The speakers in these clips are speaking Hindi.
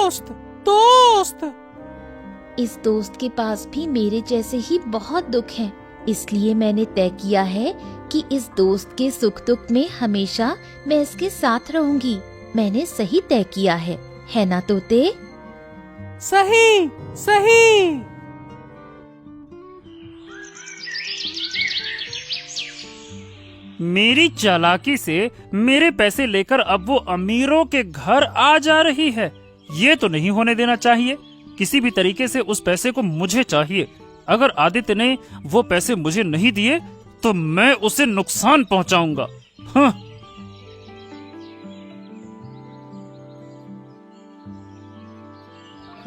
दोस्त दोस्त। इस दोस्त के पास भी मेरे जैसे ही बहुत दुख हैं, इसलिए मैंने तय किया है कि इस दोस्त के सुख दुख में हमेशा मैं इसके साथ रहूंगी। मैंने सही तय किया है ना तोते? सही सही। मेरी चालाकी से मेरे पैसे लेकर अब वो अमीरों के घर आ जा रही है। ये तो नहीं होने देना चाहिए। किसी भी तरीके से उस पैसे को मुझे चाहिए। अगर आदित्य ने वो पैसे मुझे नहीं दिए तो मैं उसे नुकसान पहुंचाऊंगा। हाँ।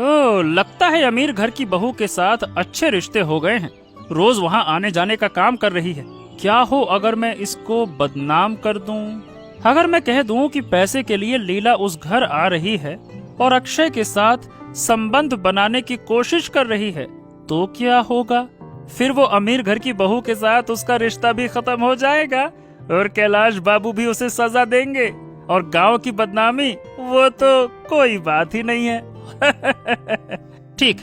ओ, लगता है अमीर घर की बहू के साथ अच्छे रिश्ते हो गए हैं। रोज वहाँ आने जाने का काम कर रही है। क्या हो अगर मैं इसको बदनाम कर दूं? अगर मैं कह दूं कि पैसे के लिए लीला उस घर आ रही है और अक्षय के साथ संबंध बनाने की कोशिश कर रही है, तो क्या होगा? फिर वो अमीर घर की बहू के साथ उसका रिश्ता भी खत्म हो जाएगा और कैलाश बाबू भी उसे सजा देंगे और गांव की बदनामी वो तो कोई बात ही नहीं है। ठीक,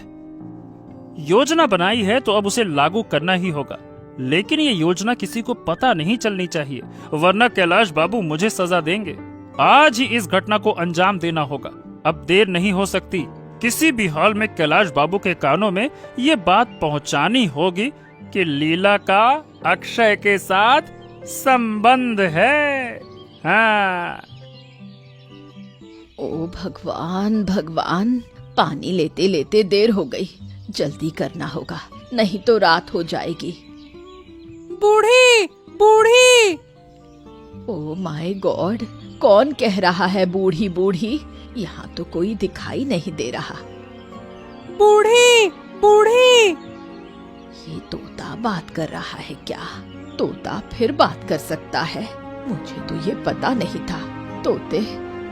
योजना बनाई है तो अब उसे लागू करना ही होगा। लेकिन ये योजना किसी को पता नहीं चलनी चाहिए, वरना कैलाश बाबू मुझे सजा देंगे। आज ही इस घटना को अंजाम देना होगा। अब देर नहीं हो सकती। किसी भी हाल में कैलाश बाबू के कानों में ये बात पहुंचानी होगी कि लीला का अक्षय के साथ संबंध है। हाँ। ओ भगवान भगवान, पानी लेते लेते देर हो गई। जल्दी करना होगा, नहीं तो रात हो जाएगी। बूढ़ी बूढ़ी। ओ माय गॉड, कौन कह रहा है बूढ़ी बूढ़ी? यहाँ तो कोई दिखाई नहीं दे रहा। बूढ़ी बूढ़ी। ये तोता बात कर रहा है क्या? तोता फिर बात कर सकता है? मुझे तो ये पता नहीं था। तोते,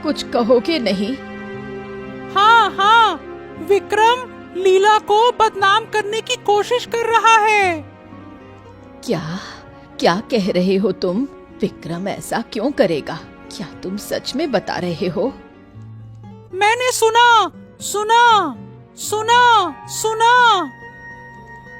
कुछ कहोगे नहीं? हाँ हाँ, विक्रम लीला को बदनाम करने की कोशिश कर रहा है। क्या क्या कह रहे हो तुम? विक्रम ऐसा क्यों करेगा? क्या तुम सच में बता रहे हो? मैंने सुना सुना सुना सुना।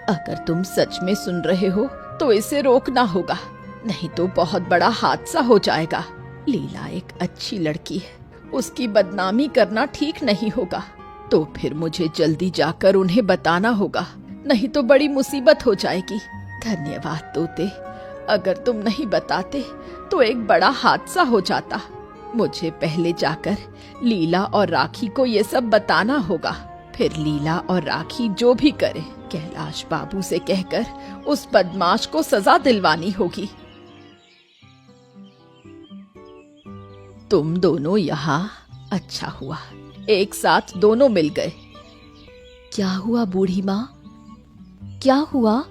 अगर तुम सच में सुन रहे हो तो इसे रोकना होगा, नहीं तो बहुत बड़ा हादसा हो जाएगा। लीला एक अच्छी लड़की है, उसकी बदनामी करना ठीक नहीं होगा। तो फिर मुझे जल्दी जाकर उन्हें बताना होगा, नहीं तो बड़ी मुसीबत हो जाएगी। धन्यवाद तोते, अगर तुम नहीं बताते तो एक बड़ा हादसा हो जाता। मुझे पहले जाकर लीला और राखी को ये सब बताना होगा। फिर लीला और राखी जो भी करे, कैलाश बाबू से कहकर उस बदमाश को सजा दिलवानी होगी। तुम दोनों यहाँ, अच्छा हुआ एक साथ दोनों मिल गए। क्या हुआ बूढ़ी माँ? क्या हुआ?